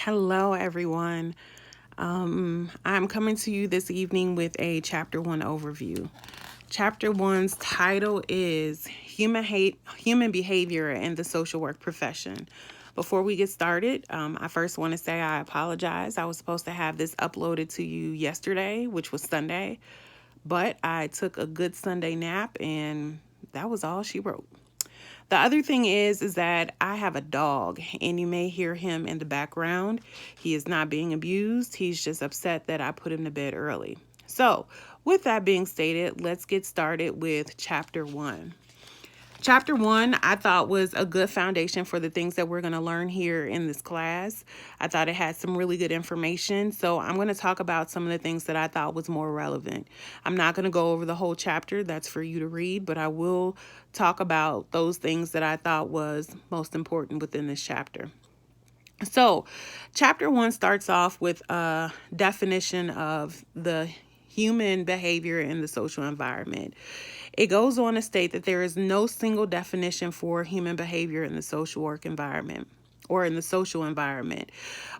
Hello, everyone. I'm coming to you this evening with a Chapter 1 overview. Chapter 1's title is Human Behavior in the Social Work Profession. Before we get started, I first want to say I apologize. I was supposed to have this uploaded to you yesterday, which was Sunday, but I took a good Sunday nap and that was all she wrote. The other thing is that I have a dog and you may hear him in the background. He is not being abused. He's just upset that I put him to bed early. So with that being stated, let's get started with Chapter 1. Chapter 1, I thought, was a good foundation for the things that we're going to learn here in this class. I thought it had some really good information, so I'm going to talk about some of the things that I thought was more relevant. I'm not going to go over the whole chapter, that's for you to read, but I will talk about those things that I thought was most important within this chapter. So, Chapter 1 starts off with a definition of the human behavior in the social environment. It goes on to state that there is no single definition for human behavior in the social work environment or in the social environment,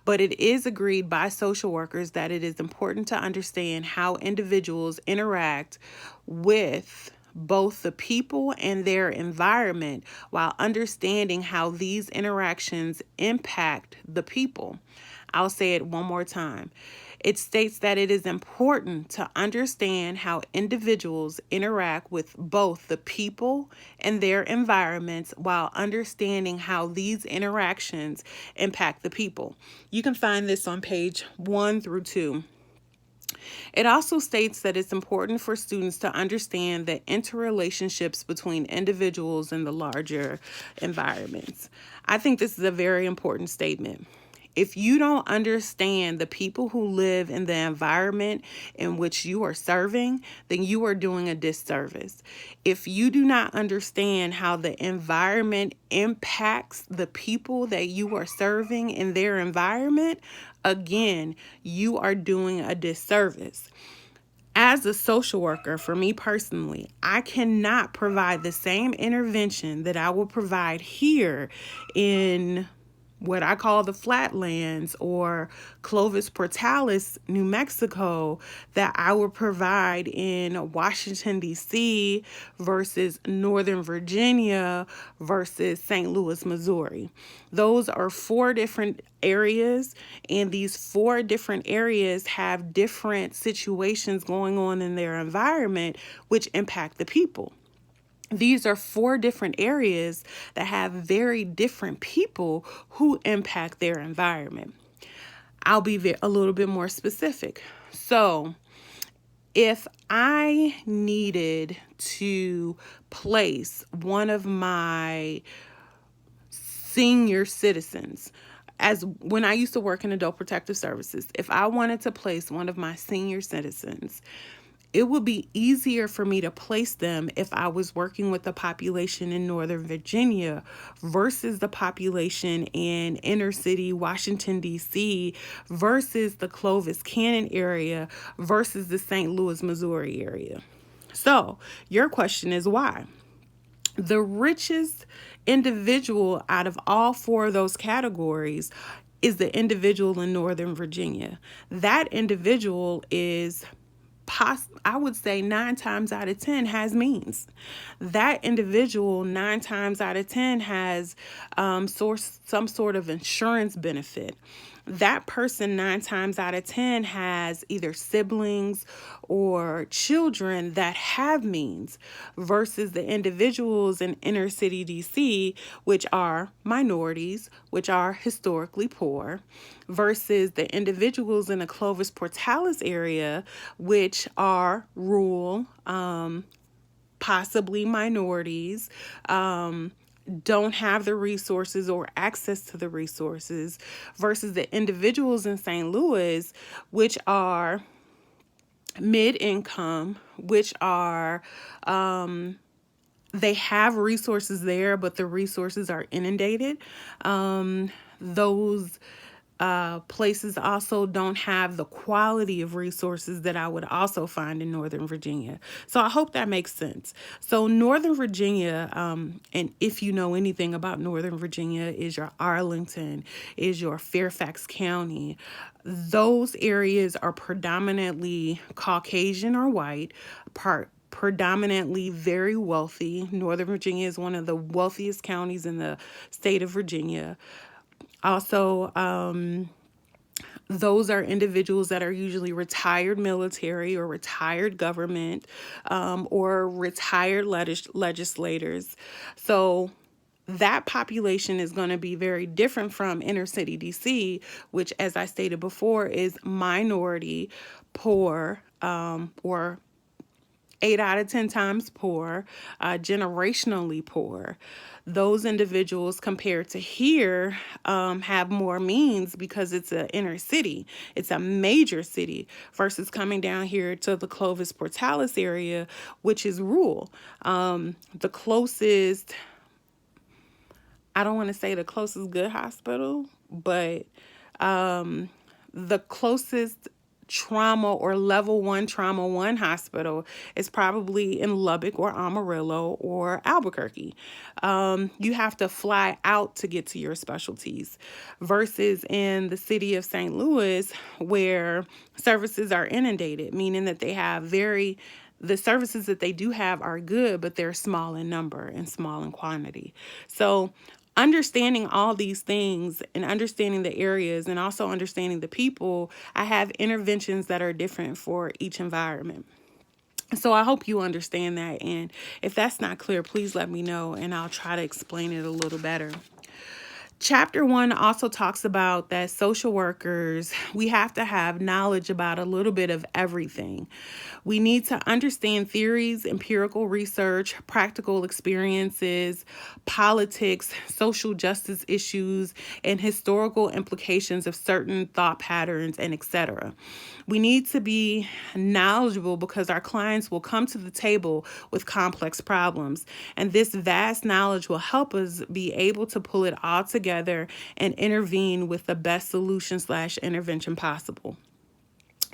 but it is agreed by social workers that it is important to understand how individuals interact with both the people and their environment while understanding how these interactions impact the people. I'll say it one more time. It states that it is important to understand how individuals interact with both the people and their environments while understanding how these interactions impact the people. You can find this on page 1 through 2. It also states that it's important for students to understand the interrelationships between individuals and the larger environments. I think this is a very important statement. If you don't understand the people who live in the environment in which you are serving, then you are doing a disservice. If you do not understand how the environment impacts the people that you are serving in their environment, again, you are doing a disservice. As a social worker, for me personally, I cannot provide the same intervention that I will provide here in what I call the Flatlands or Clovis Portales, New Mexico, that I would provide in Washington, D.C. versus Northern Virginia versus St. Louis, Missouri. Those are 4 different areas, and these 4 different areas have different situations going on in their environment, which impact the people. These are 4 different areas that have very different people who impact their environment. I'll be a little bit more specific. So, if I needed to place one of my senior citizens, as when I used to work in adult protective services, if I wanted to place one of my senior citizens, it would be easier for me to place them if I was working with the population in Northern Virginia versus the population in inner city Washington, D.C. versus the Clovis Cannon area versus the St. Louis, Missouri area. So your question is why? The richest individual out of all 4 of those categories is the individual in Northern Virginia. That individual is I would say 9 times out of 10 has means. That individual 9 times out of 10 has some sort of insurance benefit. That person 9 times out of 10 has either siblings or children that have means versus the individuals in inner city DC, which are minorities, which are historically poor, versus the individuals in the Clovis Portales area, which are rural, possibly minorities, don't have the resources or access to the resources, versus the individuals in St. Louis, which are mid-income, which are they have resources there, but the resources are inundated. Those Places also don't have the quality of resources that I would also find in Northern Virginia. So I hope that makes sense. So Northern Virginia, and if you know anything about Northern Virginia, is your Arlington, is your Fairfax County. Those areas are predominantly Caucasian or white, predominantly very wealthy. Northern Virginia is one of the wealthiest counties in the state of Virginia. Also, those are individuals that are usually retired military or retired government, or retired legislators. So that population is going to be very different from inner city DC, which, as I stated before, is minority, poor, or 8 out of 10 times poor, generationally poor. Those individuals compared to here have more means because it's an inner city. It's a major city versus coming down here to the Clovis Portales area, which is rural. The closest, I don't want to say the closest good hospital, but the closest trauma or level 1 trauma 1 hospital is probably in Lubbock or Amarillo or Albuquerque. You have to fly out to get to your specialties versus in the city of St. Louis, where services are inundated, meaning that the services that they do have are good, but they're small in number and small in quantity. So understanding all these things and understanding the areas and also understanding the people, I have interventions that are different for each environment. So I hope you understand that. And if that's not clear, please let me know and I'll try to explain it a little better. Chapter 1 also talks about that social workers, we have to have knowledge about a little bit of everything. We need to understand theories, empirical research, practical experiences, politics, social justice issues, and historical implications of certain thought patterns, and etc. We need to be knowledgeable because our clients will come to the table with complex problems, and this vast knowledge will help us be able to pull it all together and intervene with the best solution/intervention possible.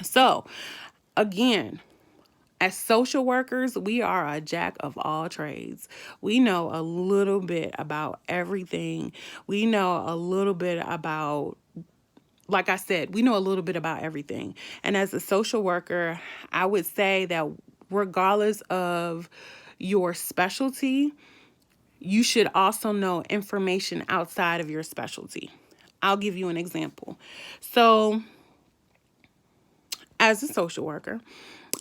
So, again, as social workers, we are a jack of all trades. We know a little bit about everything. We know a little bit about, like I said, we know a little bit about everything. And as a social worker, I would say that regardless of your specialty, you should also know information outside of your specialty. I'll give you an example. So, as a social worker,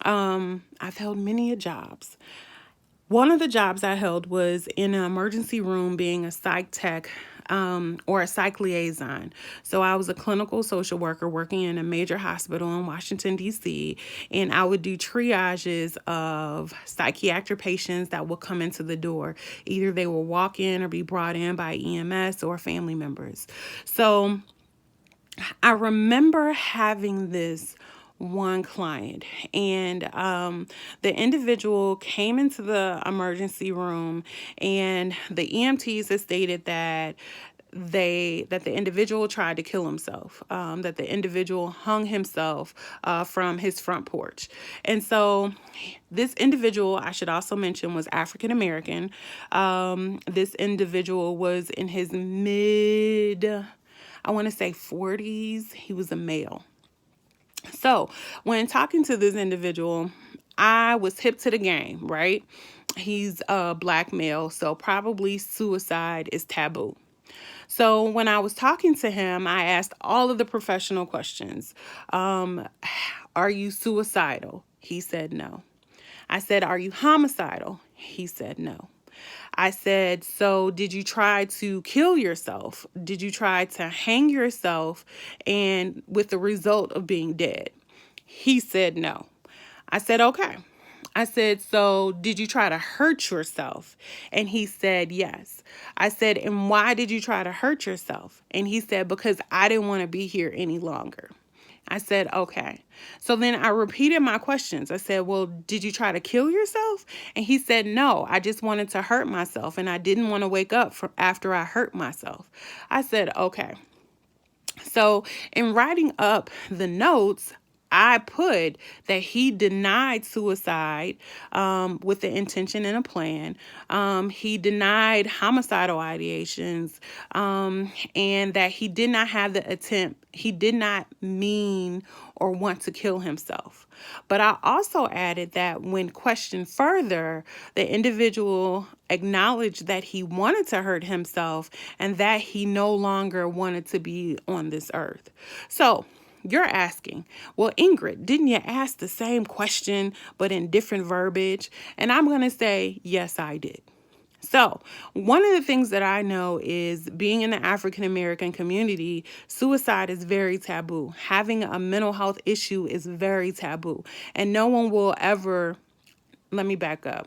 I've held many jobs. One of the jobs I held was in an emergency room being a psych tech or a psych liaison. So I was a clinical social worker working in a major hospital in Washington, D.C., and I would do triages of psychiatric patients that would come into the door. Either they will walk in or be brought in by EMS or family members. So I remember having this one client, and the individual came into the emergency room, and the EMTs had stated that the individual tried to kill himself, that the individual hung himself from his front porch. And so this individual, I should also mention, was African American. This individual was in his I want to say 40s. He was a male. So when talking to this individual, I was hip to the game, right? He's a black male, so probably suicide is taboo. So when I was talking to him, I asked all of the professional questions. Are you suicidal? He said no. I said, are you homicidal? He said no. I said, so did you try to kill yourself? Did you try to hang yourself and with the result of being dead? He said no. I said, okay. I said, so did you try to hurt yourself? And he said, yes. I said, and why did you try to hurt yourself? And he said, because I didn't want to be here any longer. I said, okay. So then I repeated my questions. I said, well, did you try to kill yourself? And he said, no, I just wanted to hurt myself and I didn't want to wake up after I hurt myself. I said, okay. So in writing up the notes, I put that he denied suicide with the intention and a plan. He denied homicidal ideations, and that he did not have the attempt. He did not mean or want to kill himself. But I also added that when questioned further, the individual acknowledged that he wanted to hurt himself and that he no longer wanted to be on this earth. So you're asking, well, Ingrid, didn't you ask the same question but in different verbiage? And I'm going to say, yes, I did. So one of the things that I know is being in the African American community, suicide is very taboo. Having a mental health issue is very taboo. And no one will ever, let me back up.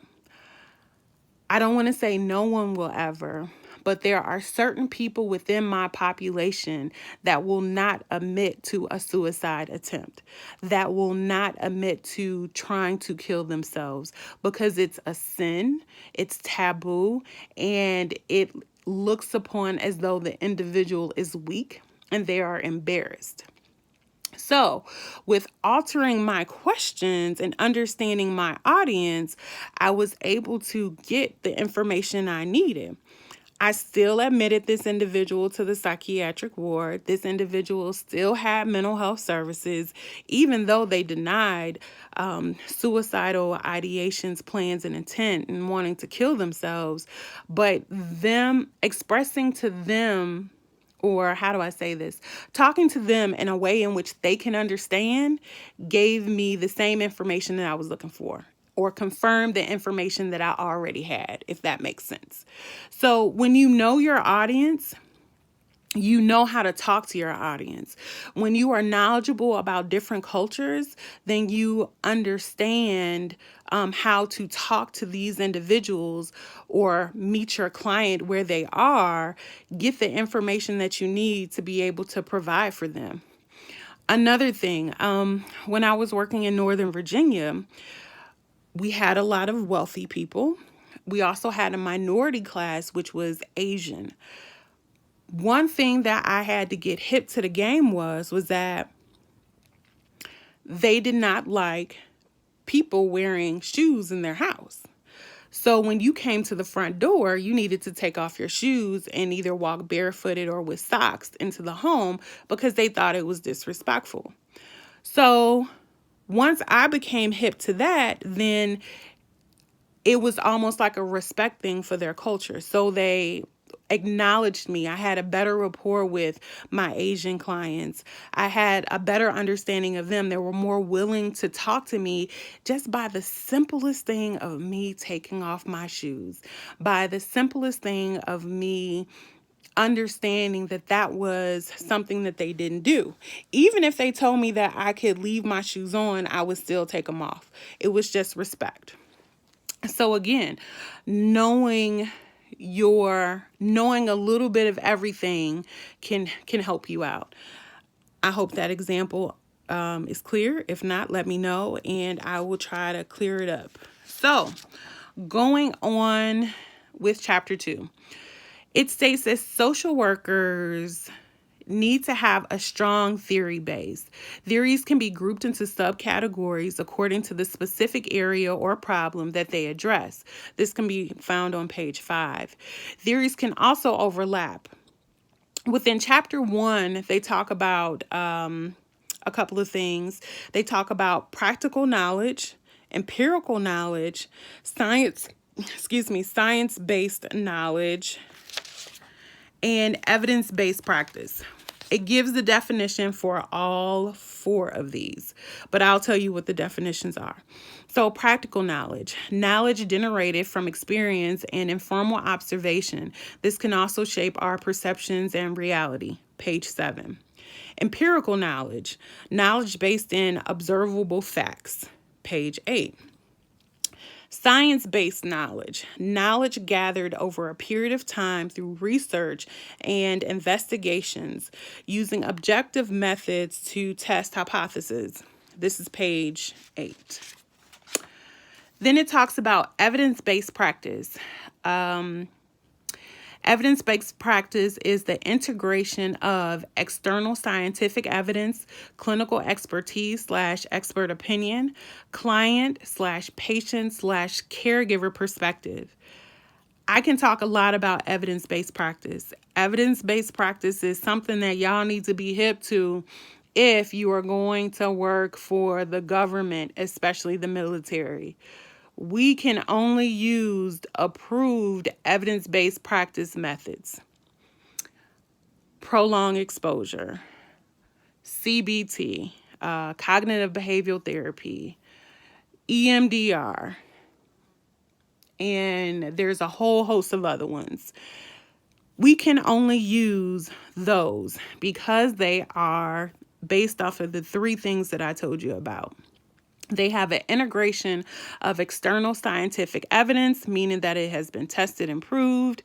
I don't want to say no one will ever, but there are certain people within my population that will not admit to a suicide attempt, that will not admit to trying to kill themselves because it's a sin, it's taboo, and it looks upon as though the individual is weak and they are embarrassed. So, with altering my questions and understanding my audience, I was able to get the information I needed. I still admitted this individual to the psychiatric ward. This individual still had mental health services, even though they denied suicidal ideations, plans, and intent and wanting to kill themselves. But them expressing to them, or how do I say this? Talking to them in a way in which they can understand gave me the same information that I was looking for, or confirmed the information that I already had, if that makes sense. So when you know your audience, you know how to talk to your audience. When you are knowledgeable about different cultures, then you understand how to talk to these individuals or meet your client where they are, get the information that you need to be able to provide for them. Another thing, when I was working in Northern Virginia, we had a lot of wealthy people. We also had a minority class, which was Asian. One thing that I had to get hip to the game was that they did not like people wearing shoes in their house. So when you came to the front door, you needed to take off your shoes and either walk barefooted or with socks into the home because they thought it was disrespectful. So once I became hip to that, then it was almost like a respect thing for their culture. So they acknowledged me. I had a better rapport with my Asian clients. I had a better understanding of them. They were more willing to talk to me just by the simplest thing of me taking off my shoes, by the simplest thing of me understanding that that was something that they didn't do. Even if they told me that I could leave my shoes on, I would still take them off. It was just respect. So again, knowing a little bit of everything can help you out. I hope that example is clear. If not, let me know and I will try to clear it up. So going on with chapter 2, it states that social workers need to have a strong theory base. Theories can be grouped into subcategories according to the specific area or problem that they address. This can be found on page 5. Theories can also overlap. Within chapter 1, they talk about a couple of things. They talk about practical knowledge, empirical knowledge, science-based knowledge, and evidence-based practice. It gives the definition for all 4 of these, but I'll tell you what the definitions are. So practical knowledge generated from experience and informal observation. This can also shape our perceptions and reality, page 7. Empirical knowledge based in observable facts, page 8. Science-based knowledge gathered over a period of time through research and investigations using objective methods to test hypotheses. This is page 8. Then it talks about evidence-based practice. Evidence-based practice is the integration of external scientific evidence, clinical expertise / expert opinion, client / patient / caregiver perspective. I can talk a lot about evidence-based practice. Evidence-based practice is something that y'all need to be hip to if you are going to work for the government, especially the military. We can only use approved evidence-based practice methods. Prolonged exposure, CBT, cognitive behavioral therapy, EMDR, and there's a whole host of other ones. We can only use those because they are based off of the three things that I told you about. They have an integration of external scientific evidence, meaning that it has been tested and proved,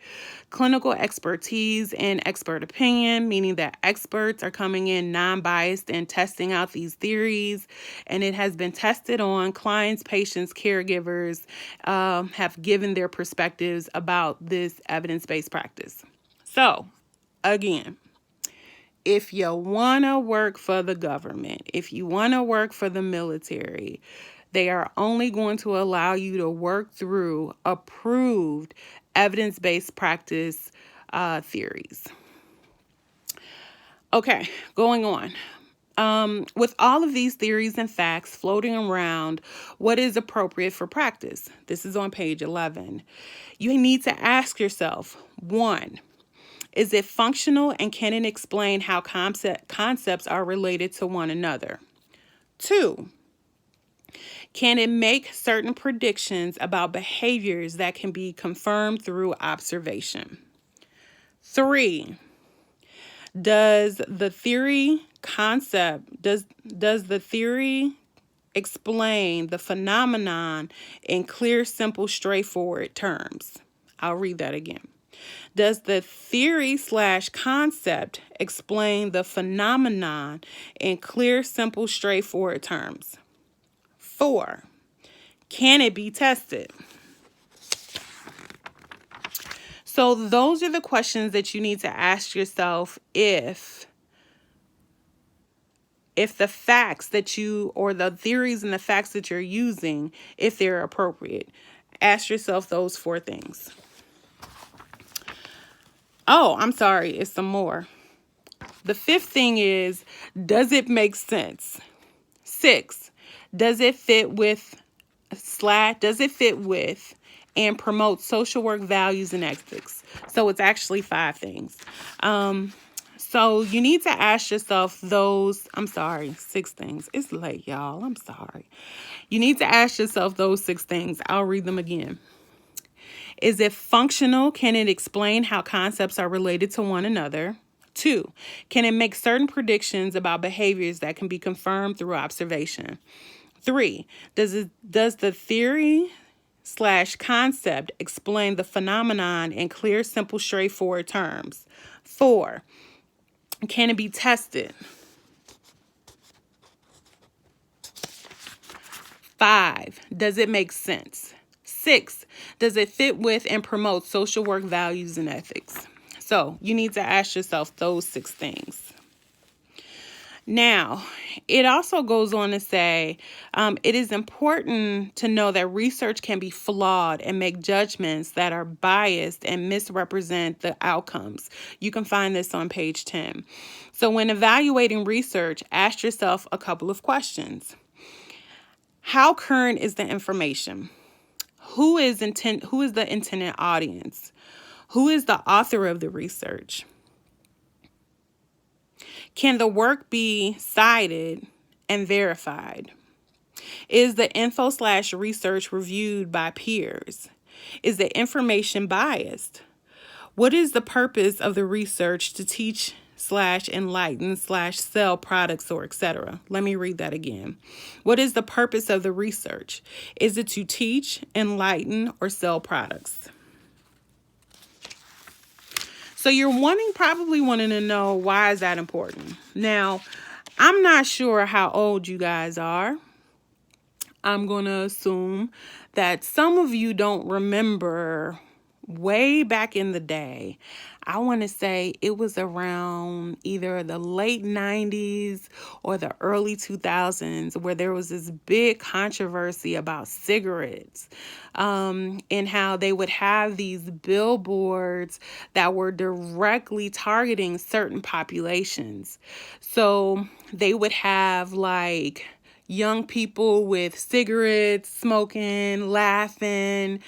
clinical expertise and expert opinion, meaning that experts are coming in non-biased and testing out these theories, and it has been tested on clients, patients, caregivers, have given their perspectives about this evidence-based practice. So, again, if you want to work for the government, if you want to work for the military, they are only going to allow you to work through approved evidence-based practice theories. Okay, going on. With all of these theories and facts floating around, what is appropriate for practice? This is on page 11. You need to ask yourself, 1, is it functional and can it explain how concepts are related to one another? 2, can it make certain predictions about behaviors that can be confirmed through observation? 3, does the theory explain the phenomenon in clear, simple, straightforward terms? I'll read that again. Does the theory / concept explain the phenomenon in clear, simple, straightforward terms? 4, can it be tested? So those are the questions that you need to ask yourself if the facts that you, or the theories and the facts that you're using, if they're appropriate. Ask yourself those 4 things. Oh, I'm sorry, it's some more. The 5th thing is, does it make sense? 6, does it fit with and promote social work values and ethics? So it's actually 5 things. So you need to ask yourself those, 6 things. It's late, y'all. I'm sorry. You need to ask yourself those 6 things. I'll read them again. Is it functional? Can it explain how concepts are related to one another? 2, can it make certain predictions about behaviors that can be confirmed through observation? 3, does the theory / concept explain the phenomenon in clear, simple, straightforward terms? 4, can it be tested? 5, does it make sense? 6, does it fit with and promote social work values and ethics? So you need to ask yourself those 6 things. Now, it also goes on to say, it is important to know that research can be flawed and make judgments that are biased and misrepresent the outcomes. You can find this on page 10. So when evaluating research, ask yourself a couple of questions. How current is the information? Who is the intended audience? Who is the author of the research? Can the work be cited and verified? Is the info / research reviewed by peers? Is the information biased? What is the purpose of the research to teach / enlighten / sell products or etc.? Let me read that again. What is the purpose of the research? Is it to teach, enlighten, or sell products? So you're probably wanting to know, why is that important? Now, I'm not sure how old you guys are. I'm going to assume that some of you don't remember way back in the day. I want to say it was around either the late 90s or the early 2000s where there was this big controversy about cigarettes, and how they would have these billboards that were directly targeting certain populations. So they would have like young people with cigarettes, smoking, laughing.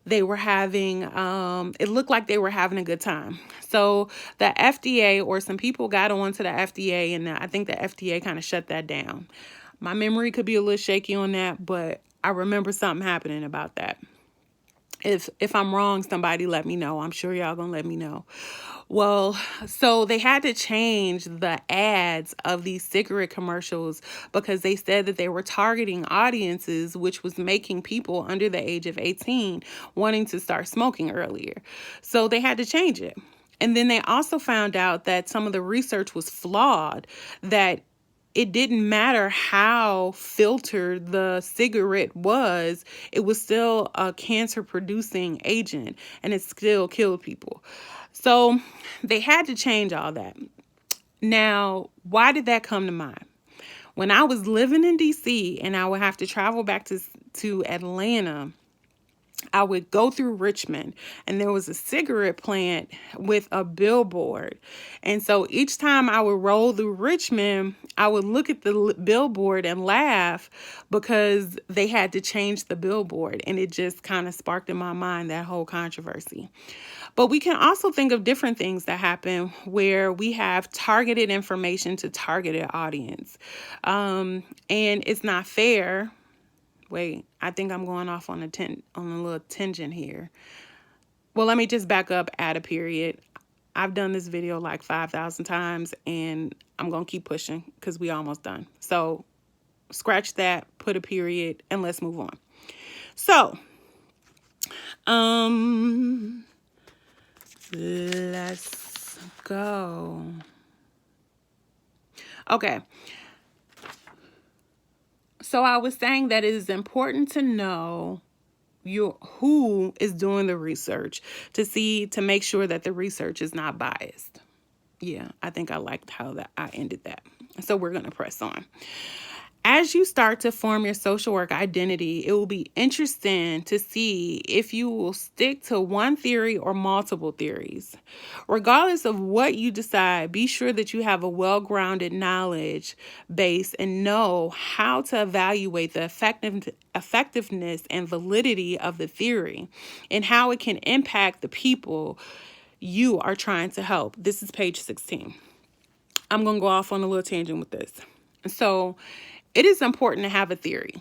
They were having, it looked like they were having a good time. So the FDA, or some people got on to the FDA, and I think the FDA kind of shut that down. My memory could be a little shaky on that, but I remember something happening about that. If I'm wrong, somebody let me know. I'm sure y'all gonna let me know. Well, so they had to change the ads of these cigarette commercials because they said that they were targeting audiences, which was making people under the age of 18 wanting to start smoking earlier. So they had to change it. And then they also found out that some of the research was flawed, that it didn't matter how filtered the cigarette was, it was still a cancer producing agent and it still killed people. So they had to change all that. Now, why did that come to mind? When I was living in DC and I would have to travel back to Atlanta, I would go through Richmond and there was a cigarette plant with a billboard. And so each time I would roll through Richmond, I would look at the billboard and laugh because they had to change the billboard. And it just kind of sparked in my mind that whole controversy. But we can also think of different things that happen where we have targeted information to targeted audience. And it's not fair. Wait, I think I'm going off on a little tangent here. Well, let me just back up, add a period. I've done this video like 5,000 times and I'm going to keep pushing because we almost done. So scratch that, put a period, and let's move on. So, let's go. Okay. So I was saying that it is important to know who is doing the research to make sure that the research is not biased. Yeah, I think I liked how I ended that. So we're going to press on. As you start to form your social work identity, it will be interesting to see if you will stick to one theory or multiple theories. Regardless of what you decide, be sure that you have a well-grounded knowledge base and know how to evaluate the effectiveness and validity of the theory and how it can impact the people you are trying to help. This is page 16. I'm going to go off on a little tangent with this. So, it is important to have a theory.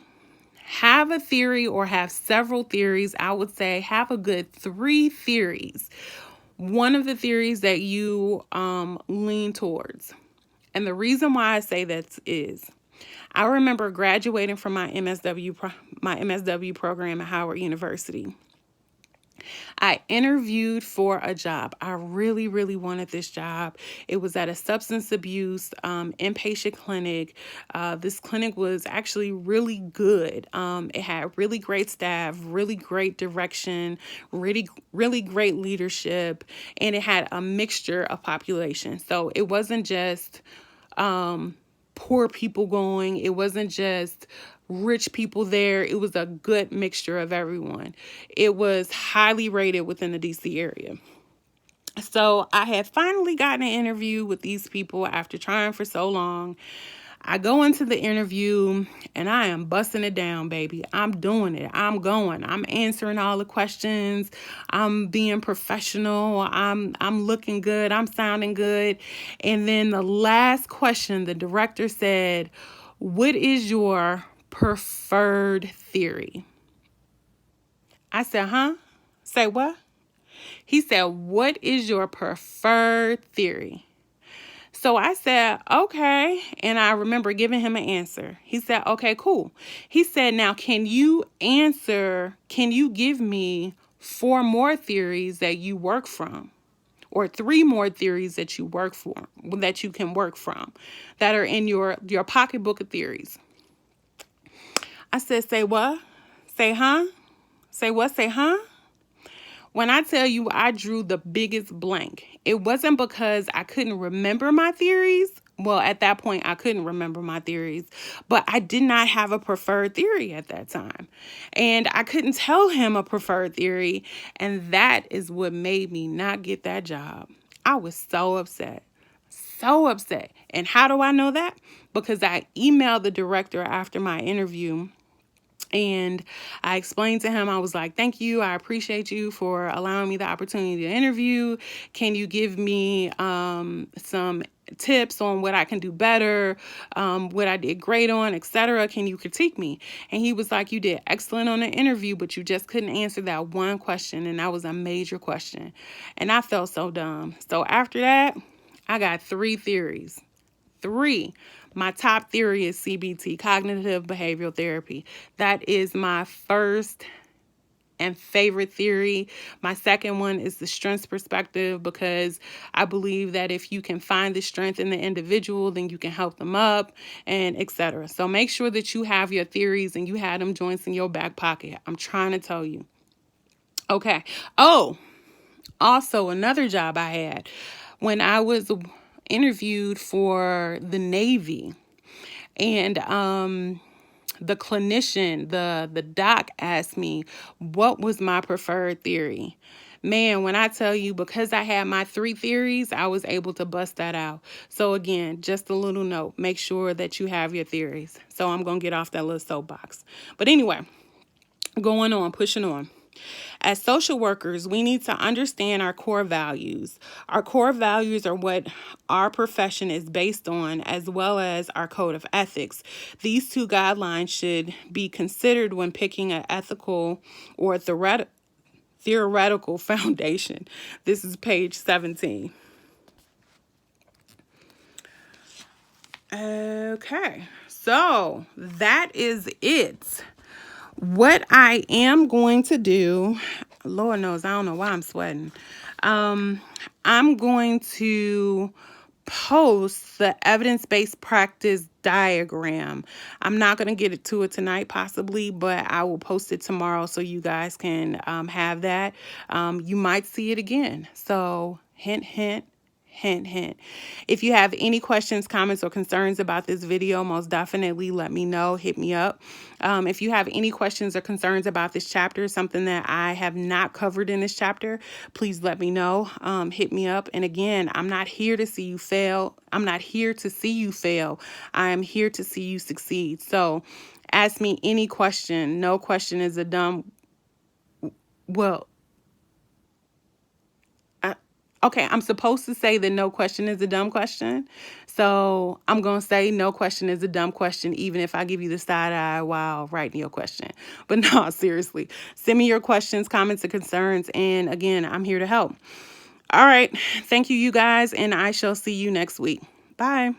Have a theory or have several theories. I would say have a good 3 theories. One of the theories that you lean towards. And the reason why I say that is I remember graduating from my MSW program at Howard University. I interviewed for a job. I really, really wanted this job. It was at a substance abuse inpatient clinic. This clinic was actually really good. It had really great staff, really great direction, really, really great leadership, and it had a mixture of population. So it wasn't just poor people going. It wasn't just rich people there. It was a good mixture of everyone. It was highly rated within the DC area. So I had finally gotten an interview with these people after trying for so long. I go into the interview and I am busting it down, baby. I'm doing it. I'm going. I'm answering all the questions. I'm being professional. I'm looking good. I'm sounding good. And then the last question, the director said, "What is your preferred theory?" I said, "Huh? Say what?" He said, "What is your preferred theory?" So I said, "Okay." And I remember giving him an answer. He said, "Okay, cool." He said, "Now, can you give me 4 more theories that you work from? Or 3 more theories that you can work from, that are in your pocketbook of theories?" I said, "Say what? Say huh? Say what? Say huh?" When I tell you I drew the biggest blank, it wasn't because I couldn't remember my theories. Well, at that point, I couldn't remember my theories, but I did not have a preferred theory at that time. And I couldn't tell him a preferred theory. And that is what made me not get that job. I was so upset. So upset. And how do I know that? Because I emailed the director after my interview. And I explained to him, I was like, thank you. I appreciate you for allowing me the opportunity to interview. Can you give me some tips on what I can do better, what I did great on, etc.? Can you critique me? And he was like, you did excellent on the interview, but you just couldn't answer that one question. And that was a major question. And I felt so dumb. So after that, I got 3 theories. 3. My top theory is CBT, cognitive behavioral therapy. That is my first and favorite theory. My second one is the strengths perspective, because I believe that if you can find the strength in the individual, then you can help them up, and etc. So make sure that you have your theories and you have them joints in your back pocket. I'm trying to tell you. Okay. Oh, also another job I had when I was interviewed for the Navy, and the clinician, the doc asked me what was my preferred theory. Man, when I tell you, because I had my 3 theories, I was able to bust that out. So again, just a little note, make sure that you have your theories. So I'm going to get off that little soapbox. But anyway, going on, pushing on. As social workers, we need to understand our core values. Our core values are what our profession is based on, as well as our code of ethics. These 2 guidelines should be considered when picking an ethical or theoretical foundation. This is page 17. Okay, so that is it. What I am going to do, Lord knows, I don't know why I'm sweating. I'm going to post the evidence-based practice diagram. I'm not going to get to it tonight, possibly, but I will post it tomorrow so you guys can have that. You might see it again. So hint, hint. Hint, hint. If you have any questions, comments, or concerns about this video, most definitely let me know. Hit me up. If you have any questions or concerns about this chapter, something that I have not covered in this chapter, please let me know. Hit me up. And again, I'm not here to see you fail. I'm not here to see you fail. I am here to see you succeed. So ask me any question. No question is a dumb... Well... Okay, I'm supposed to say that no question is a dumb question. So I'm going to say no question is a dumb question, even if I give you the side eye while writing your question. But no, seriously, send me your questions, comments, and concerns. And again, I'm here to help. All right. Thank you, you guys. And I shall see you next week. Bye.